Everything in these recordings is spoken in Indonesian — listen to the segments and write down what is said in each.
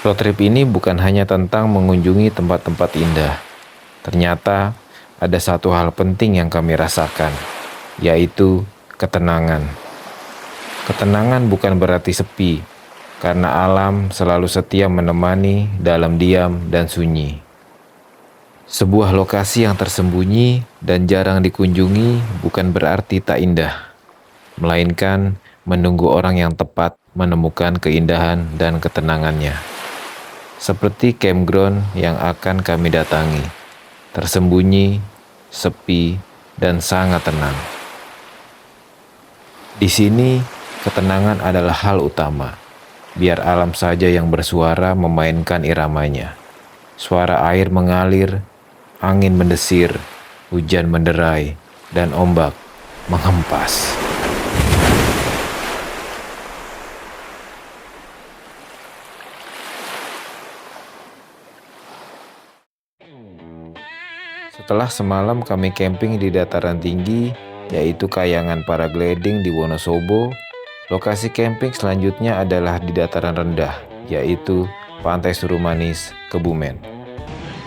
Road trip ini bukan hanya tentang mengunjungi tempat-tempat indah. Ternyata ada satu hal penting yang kami rasakan, yaitu ketenangan. Ketenangan bukan berarti sepi, karena alam selalu setia menemani dalam diam dan sunyi. Sebuah lokasi yang tersembunyi dan jarang dikunjungi bukan berarti tak indah, melainkan menunggu orang yang tepat menemukan keindahan dan ketenangannya. Seperti campground yang akan kami datangi, tersembunyi, sepi, dan sangat tenang. Di sini, ketenangan adalah hal utama. Biar alam saja yang bersuara memainkan iramanya. Suara air mengalir, angin mendesir, hujan menderai, dan ombak menghempas. Setelah semalam kami camping di dataran tinggi, yaitu Kayangan Paragliding di Wonosobo, lokasi camping selanjutnya adalah di dataran rendah, yaitu Pantai Surumanis, Kebumen.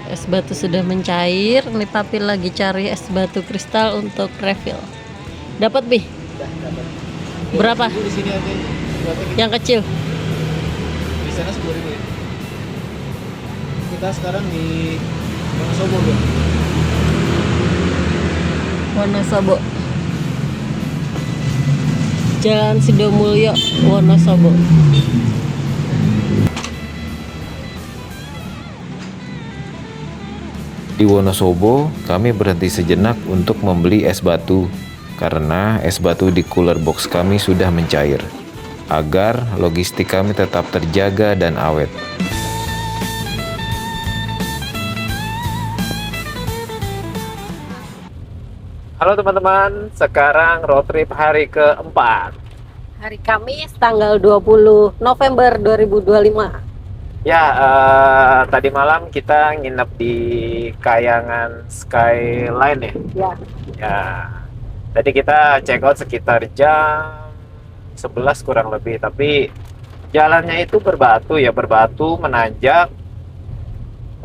Es batu sudah mencair, nih Papi lagi cari es batu kristal untuk refill. Dapat, Bi? Berapa? Di sini ada Yang kecil. di sana 10.000 ya. Kita sekarang di Wonosobo ya. Wonosobo. Jalan Sidomulyo, Wonosobo. Di Wonosobo, kami berhenti sejenak untuk membeli es batu, karena es batu di cooler box kami sudah mencair, agar logistik kami tetap terjaga dan awet. Halo teman-teman, sekarang road trip hari keempat. Hari Kamis tanggal 20 November 2025. Ya, tadi malam kita nginep di Kayangan Skyline ya. Ya, Ya, tadi kita check out sekitar jam 11 kurang lebih. Tapi jalannya itu berbatu menanjak.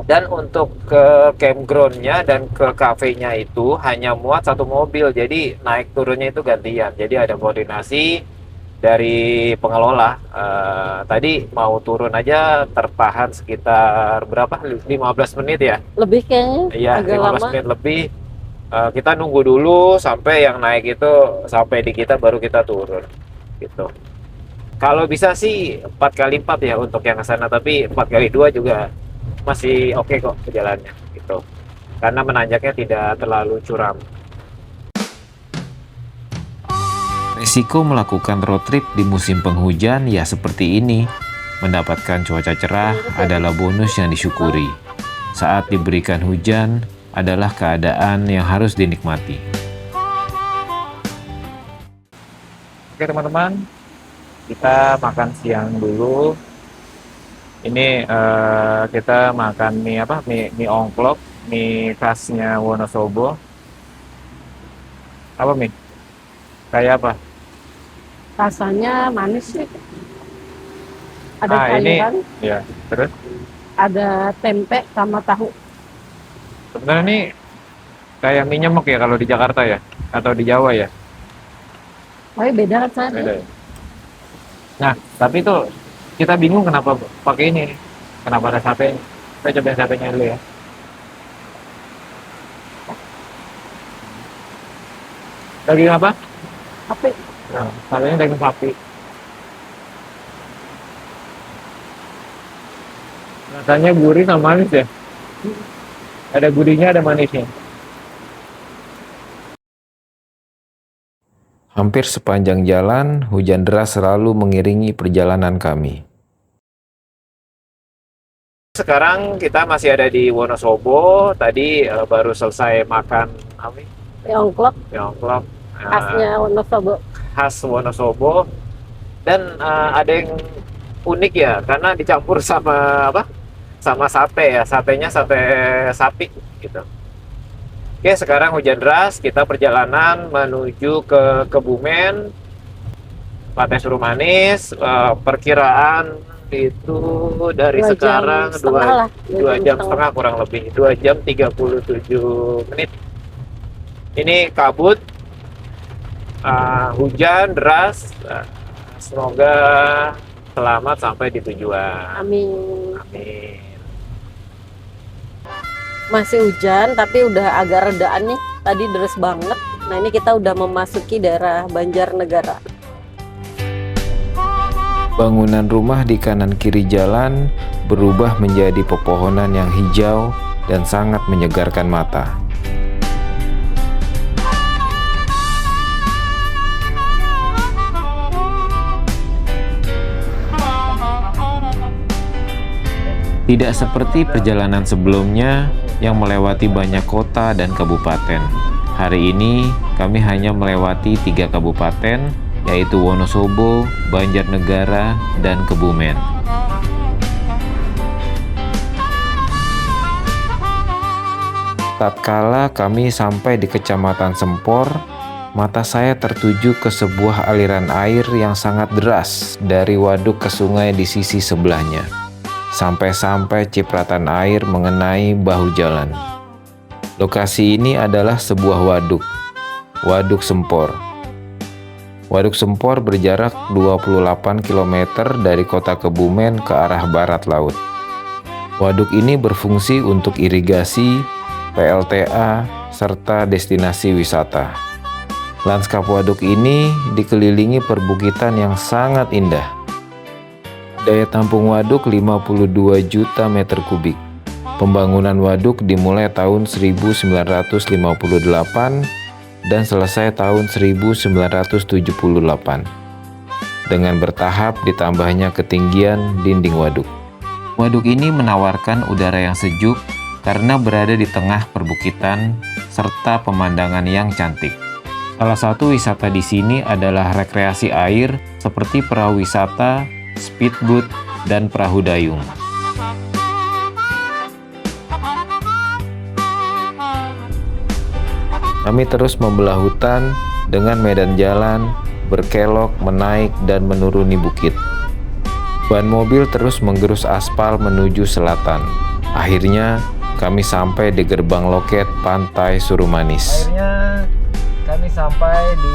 Dan untuk ke campgroundnya dan ke kafenya itu hanya muat satu mobil. Jadi naik turunnya itu gantian. Jadi ada koordinasi dari pengelola. Tadi mau turun aja tertahan sekitar berapa? 15 menit ya? lebih kayaknya. Iya, Agak 15 lama. menit lebih. Kita nunggu dulu sampai yang naik itu sampai di kita baru kita turun gitu. Kalau bisa sih 4x4 ya untuk yang ke sana, tapi 4x2 juga masih oke kok jalannya gitu. Karena menanjaknya tidak terlalu curam. Risiko melakukan road trip di musim penghujan ya seperti ini. Mendapatkan cuaca cerah adalah bonus yang disyukuri. Saat diberikan hujan adalah keadaan yang harus dinikmati. Oke teman-teman, kita makan siang dulu. Ini kita makan mie apa? Mie ongklok, mie khasnya Wonosobo. Apa mie? Kayak apa? Rasanya manis sih. Ada Ah, ini sayuran, ya. Terus ada tempe sama tahu. sebenarnya ini kayak mie nyemek ya kalau di Jakarta ya, atau di Jawa ya. Tapi beda rasanya. Beda ya? Nah, tapi itu kita bingung kenapa pakai ini. Kenapa ada satenya. Kita cobain satenya dulu ya. Daging apa? Tapi Nah, satenya daging sapi. Rasanya gurih sama manis ya. Ada gurihnya, ada manisnya. Hampir sepanjang jalan, hujan deras selalu mengiringi perjalanan kami. Sekarang kita masih ada di Wonosobo. Tadi baru selesai makan apa ini? ongklok Yongklok. khasnya Wonosobo. Khas Wonosobo. Dan ada yang unik ya, karena dicampur sama apa? Sama sate ya. Satenya sate sapi gitu. Oke, sekarang hujan deras, kita perjalanan menuju ke Kebumen. Pantai Surumanis perkiraan itu dari 2 jam sekarang setengah lah. 2 jam setengah kurang lebih, 2 jam 37 menit. Ini kabut, hujan deras, semoga selamat sampai di tujuan. Amin. Amin. Masih hujan tapi udah agak redaan nih. Tadi deras banget. Nah, ini kita udah memasuki daerah Banjarnegara. Bangunan rumah di kanan kiri jalan berubah menjadi pepohonan yang hijau dan sangat menyegarkan mata. Tidak seperti perjalanan sebelumnya yang melewati banyak kota dan kabupaten. Hari ini kami hanya melewati 3 kabupaten, yaitu Wonosobo, Banjarnegara, dan Kebumen. Tatkala kami sampai di Kecamatan Sempor, mata saya tertuju ke sebuah aliran air yang sangat deras dari waduk ke sungai di sisi sebelahnya. Sampai-sampai cipratan air mengenai bahu jalan. Lokasi ini adalah sebuah waduk, Waduk Sempor. Waduk Sempor berjarak 28 km dari kota Kebumen ke arah barat laut. Waduk ini berfungsi untuk irigasi, PLTA, serta destinasi wisata. Lanskap waduk ini dikelilingi perbukitan yang sangat indah. Daya tampung waduk 52 juta meter kubik. Pembangunan waduk dimulai tahun 1958 dan selesai tahun 1978. Dengan bertahap ditambahnya ketinggian dinding waduk. Waduk ini menawarkan udara yang sejuk karena berada di tengah perbukitan serta pemandangan yang cantik. Salah satu wisata di sini adalah rekreasi air seperti perahu wisata, speedboat, dan perahu dayung. Kami terus membelah hutan dengan medan jalan, berkelok, menaik, dan menuruni bukit. Ban mobil terus menggerus aspal menuju selatan. Akhirnya, kami sampai di gerbang loket Pantai Surumanis. Akhirnya kami sampai di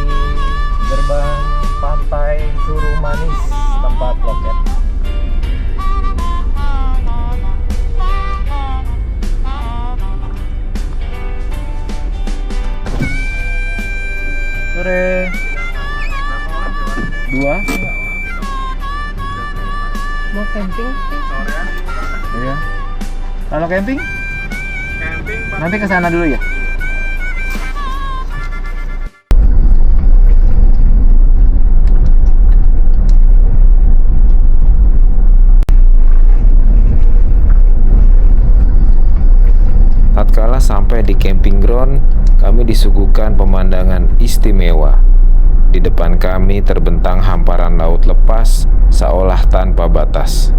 gerbang Pantai Surumanis, tempat loket. Sore. 2. Mau camping? Iya. Kalau camping? Nanti ke sana dulu ya. Tatkala sampai di camping ground, kami disuguhkan pemandangan istimewa. Di depan kami terbentang hamparan laut lepas, seolah tanpa batas.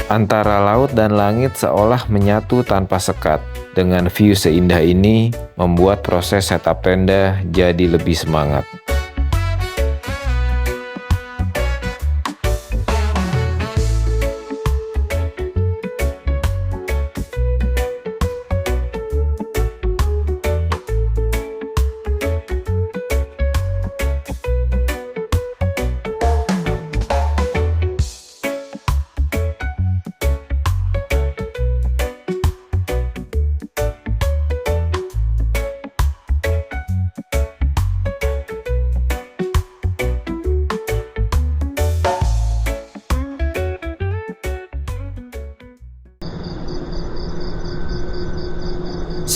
Antara laut dan langit seolah menyatu tanpa sekat. Dengan view seindah ini, membuat proses setup tenda jadi lebih semangat.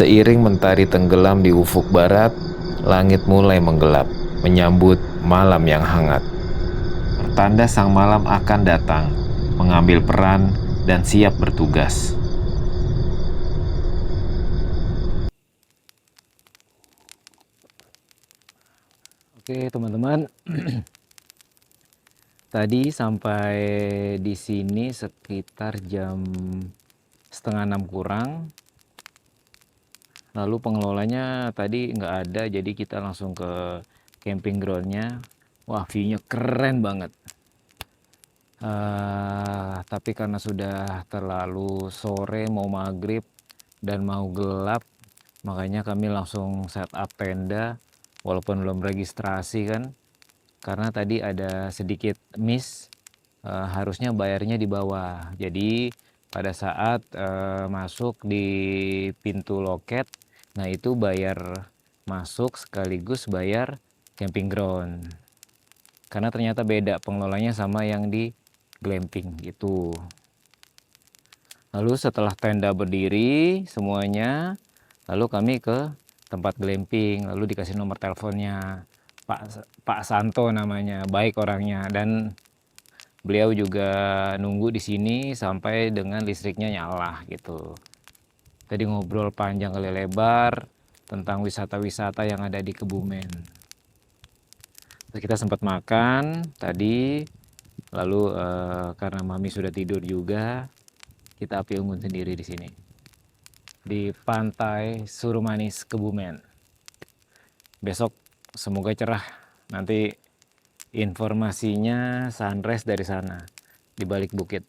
Seiring mentari tenggelam di ufuk barat, langit mulai menggelap, menyambut malam yang hangat. Pertanda sang malam akan datang, mengambil peran dan siap bertugas. Oke, teman-teman. Tadi sampai di sini sekitar jam setengah 6 kurang. Lalu pengelolanya tadi nggak ada, jadi kita langsung ke camping groundnya. Wah, view-nya keren banget. Tapi karena sudah terlalu sore, mau maghrib dan mau gelap, makanya kami langsung set up tenda walaupun belum registrasi kan, karena tadi ada sedikit miss. Harusnya bayarnya di bawah. Jadi pada saat masuk di pintu loket, nah itu bayar masuk sekaligus bayar camping ground, karena ternyata beda pengelolanya sama yang di glamping gitu. Lalu setelah tenda berdiri semuanya, lalu kami ke tempat glamping, lalu dikasih nomor teleponnya. Pak Santo namanya, baik orangnya, dan beliau juga nunggu di sini sampai dengan listriknya nyala gitu. Tadi ngobrol panjang kali lebar tentang wisata-wisata yang ada di Kebumen. Terus kita sempat makan tadi, lalu karena Mami sudah tidur juga, kita api unggun sendiri di sini di Pantai Surumanis Kebumen. Besok semoga cerah, nanti informasinya sunrise dari sana di balik bukit.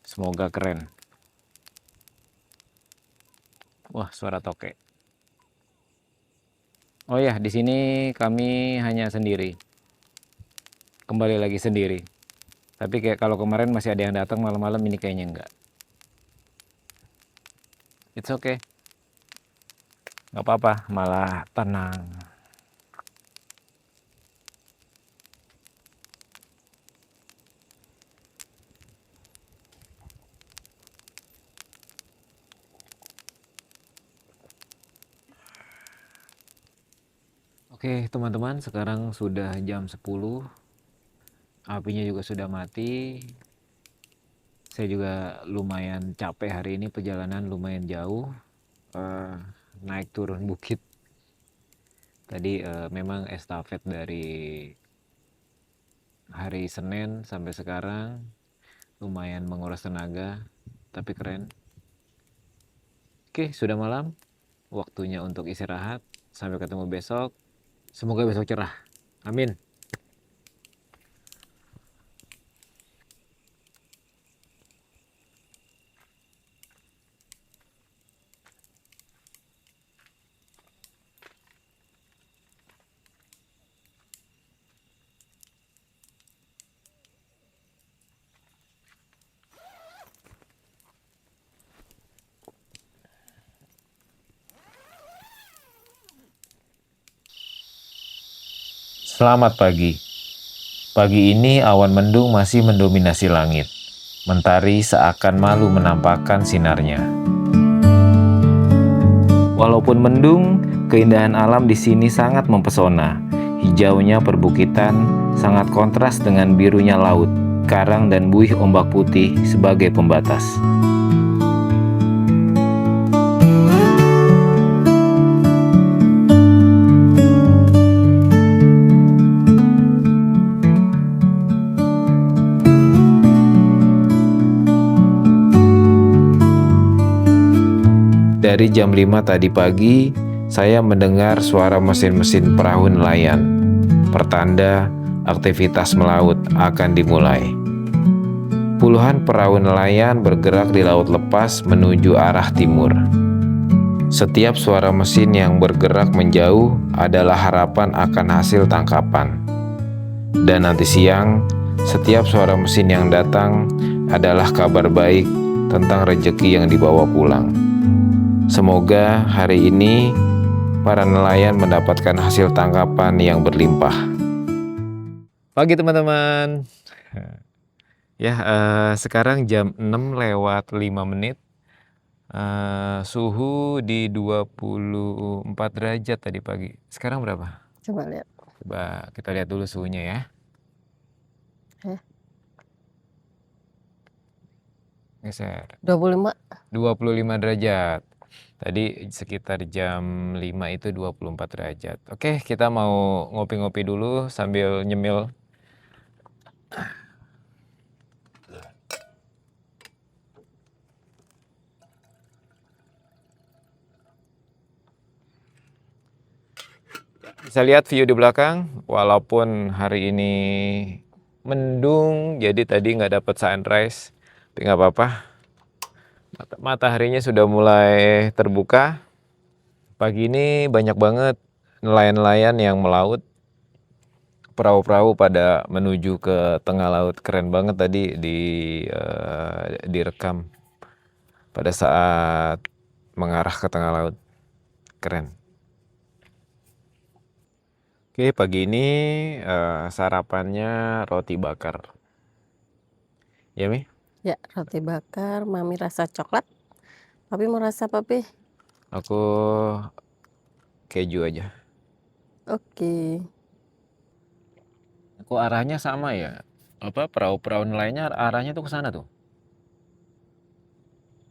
Semoga keren. Wah, suara toke. Oh ya, di sini kami hanya sendiri. Kembali lagi sendiri. Tapi kayak kalau kemarin masih ada yang datang malam-malam, ini kayaknya enggak. It's okay. Nggak apa-apa, malah tenang. Oke teman-teman, sekarang sudah jam 10. Apinya juga sudah mati. Saya juga lumayan capek hari ini, perjalanan lumayan jauh. Naik turun bukit. Tadi memang estafet dari hari Senin sampai sekarang lumayan menguras tenaga, tapi keren. Oke, sudah malam. Waktunya untuk istirahat. Sampai ketemu besok. Semoga besok cerah. Amin. Selamat pagi. Pagi ini awan mendung masih mendominasi langit. Mentari seakan malu menampakkan sinarnya. Walaupun mendung, keindahan alam di sini sangat mempesona. Hijaunya perbukitan sangat kontras dengan birunya laut, karang dan buih ombak putih sebagai pembatas. Dari jam 5 tadi pagi, saya mendengar suara mesin-mesin perahu nelayan. Pertanda aktivitas melaut akan dimulai. Puluhan perahu nelayan bergerak di laut lepas menuju arah timur. Setiap suara mesin yang bergerak menjauh adalah harapan akan hasil tangkapan. Dan nanti siang, setiap suara mesin yang datang adalah kabar baik tentang rejeki yang dibawa pulang. Semoga hari ini para nelayan mendapatkan hasil tangkapan yang berlimpah. Pagi teman-teman. Ya, sekarang jam 6 lewat 5 menit. Suhu di 24 derajat tadi pagi. Sekarang berapa? Coba lihat. Coba kita lihat dulu suhunya ya. Geser. 25 derajat. Tadi sekitar jam 5 itu 24 derajat. Oke, kita mau ngopi-ngopi dulu sambil nyemil. Bisa lihat view di belakang, walaupun hari ini mendung, jadi tadi nggak dapat sunrise, tapi nggak apa-apa. Mataharinya sudah mulai terbuka. Pagi ini banyak banget nelayan-nelayan yang melaut. Perahu-perahu pada menuju ke tengah laut. Keren banget tadi direkam pada saat mengarah ke tengah laut. Keren. Oke, pagi ini sarapannya roti bakar. Ya, Mi? Ya, roti bakar, Mami rasa coklat. Papi mau rasa papi? Aku keju aja. Oke. Kok arahnya sama ya? Apa perahu-perahu nelayannya arahnya tuh ke sana tuh.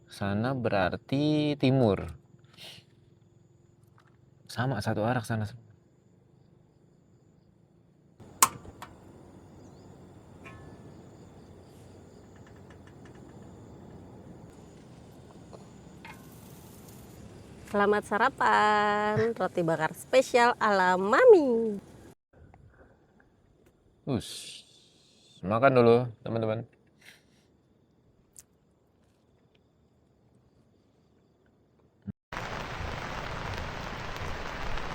Sana berarti timur. Sama satu arah ke sana. Selamat sarapan, roti bakar spesial ala Mami. Makan dulu, teman-teman.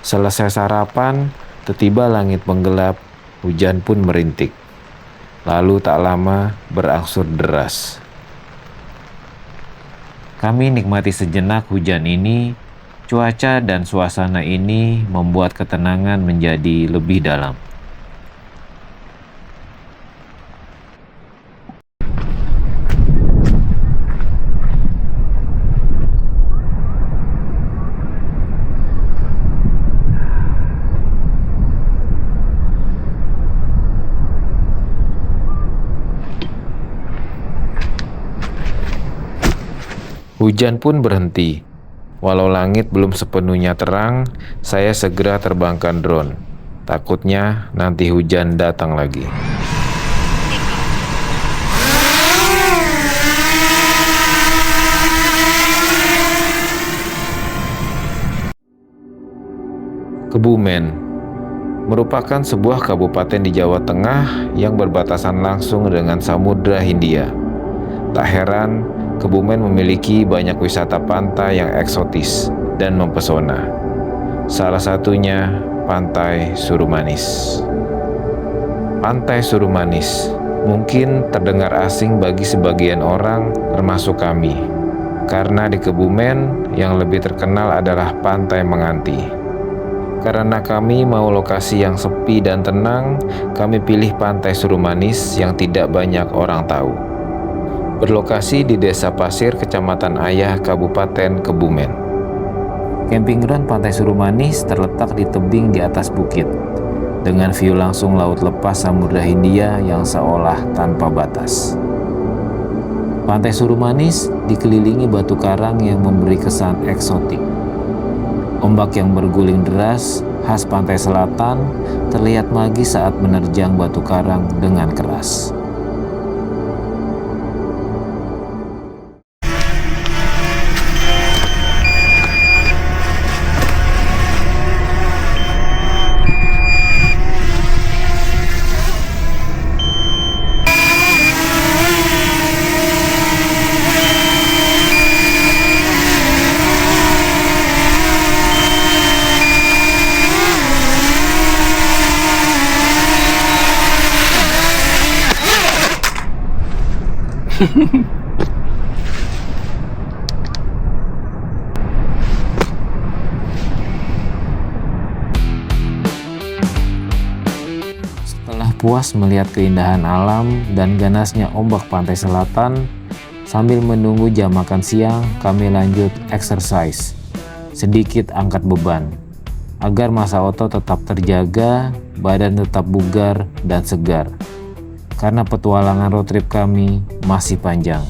Selesai sarapan, tiba-tiba langit menggelap, hujan pun merintik. Lalu tak lama berangsur deras. Kami nikmati sejenak hujan ini. Cuaca dan suasana ini membuat ketenangan menjadi lebih dalam. Hujan pun berhenti. Walau langit belum sepenuhnya terang, saya segera terbangkan drone. Takutnya nanti hujan datang lagi. Kebumen merupakan sebuah kabupaten di Jawa Tengah yang berbatasan langsung dengan Samudra Hindia. Tak heran, Kebumen memiliki banyak wisata pantai yang eksotis dan mempesona. Salah satunya Pantai Surumanis. Pantai Surumanis mungkin terdengar asing bagi sebagian orang, termasuk kami. Karena di Kebumen yang lebih terkenal adalah Pantai Menganti. Karena kami mau lokasi yang sepi dan tenang, kami pilih Pantai Surumanis yang tidak banyak orang tahu. Berlokasi di Desa Pasir, Kecamatan Ayah, Kabupaten Kebumen. Camping ground Pantai Surumanis terletak di tebing di atas bukit, dengan view langsung laut lepas Samudra Hindia yang seolah tanpa batas. Pantai Surumanis dikelilingi batu karang yang memberi kesan eksotik. Ombak yang berguling deras khas pantai selatan terlihat magis saat menerjang batu karang dengan keras. Setelah puas melihat keindahan alam dan ganasnya ombak pantai selatan, sambil menunggu jam makan siang, kami lanjut exercise. Sedikit angkat beban, agar massa otot tetap terjaga, badan tetap bugar dan segar. Karena petualangan road trip kami masih panjang.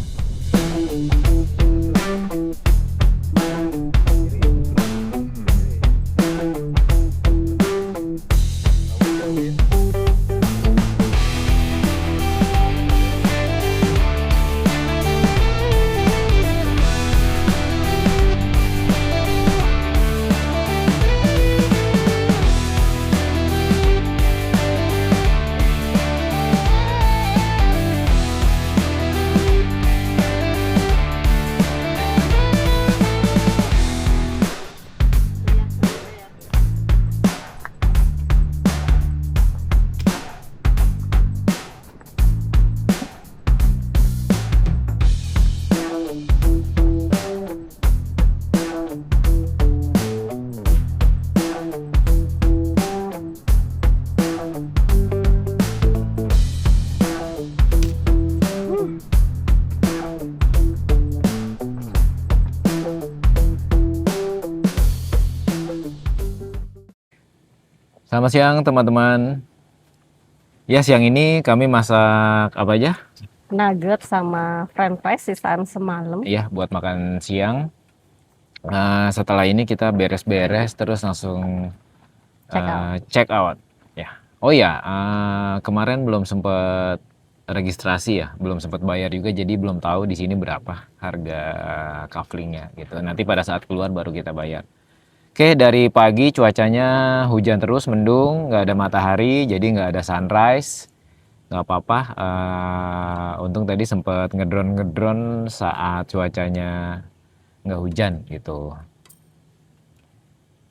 Selamat siang teman-teman. Ya, siang ini kami masak apa aja? Nugget sama french fries sisaan semalam. Ya, buat makan siang. Setelah ini kita beres-beres terus langsung check out. Ya. Oh ya, kemarin belum sempat registrasi ya, belum sempat bayar juga, jadi belum tahu di sini berapa harga kaflingnya gitu. Nanti pada saat keluar baru kita bayar. Oke, dari pagi cuacanya hujan terus, mendung, nggak ada matahari, jadi nggak ada sunrise. Nggak apa-apa, untung tadi sempat ngedrone saat cuacanya nggak hujan gitu.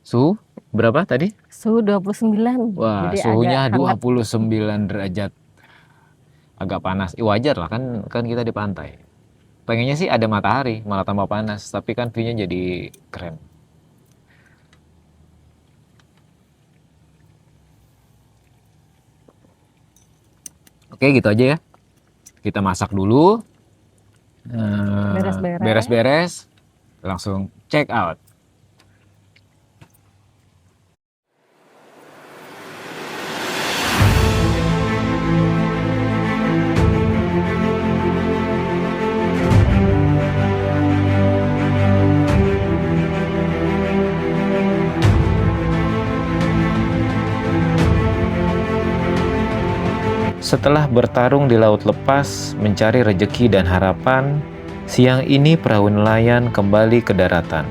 Suhu berapa tadi? Suhu 29. Wah, Jadi suhunya agak hangat. 29 derajat. Agak panas. Wajar lah, kan kita di pantai. Pengennya sih ada matahari, malah tambah panas, tapi kan view-nya jadi keren. Oke, gitu aja ya. Kita masak dulu. Beres-beres. Beres-beres. Langsung check out. Setelah bertarung di laut lepas, mencari rejeki dan harapan, siang ini perahu nelayan kembali ke daratan.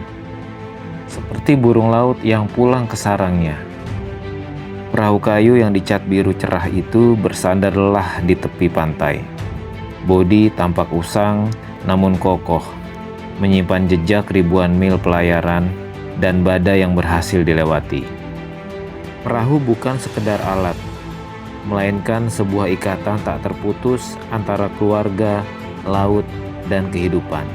Seperti burung laut yang pulang ke sarangnya. Perahu kayu yang dicat biru cerah itu bersandar lelah di tepi pantai. Bodi tampak usang namun kokoh, menyimpan jejak ribuan mil pelayaran dan badai yang berhasil dilewati. Perahu bukan sekedar alat, melainkan sebuah ikatan tak terputus antara keluarga, laut, dan kehidupan.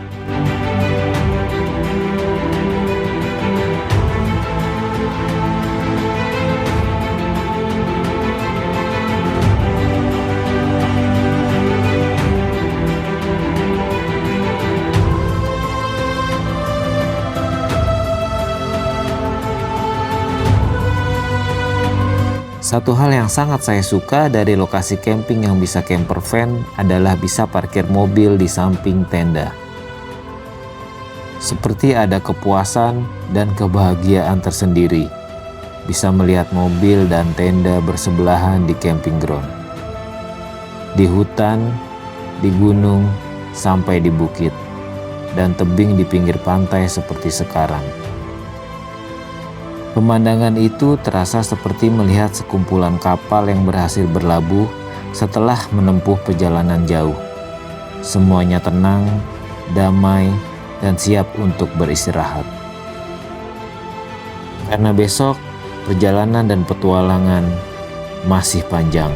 Satu hal yang sangat saya suka dari lokasi camping yang bisa camper van adalah bisa parkir mobil di samping tenda. Seperti ada kepuasan dan kebahagiaan tersendiri, bisa melihat mobil dan tenda bersebelahan di camping ground. Di hutan, di gunung, sampai di bukit, dan tebing di pinggir pantai seperti sekarang. Pemandangan itu terasa seperti melihat sekumpulan kapal yang berhasil berlabuh setelah menempuh perjalanan jauh. Semuanya tenang, damai, dan siap untuk beristirahat. Karena besok, perjalanan dan petualangan masih panjang.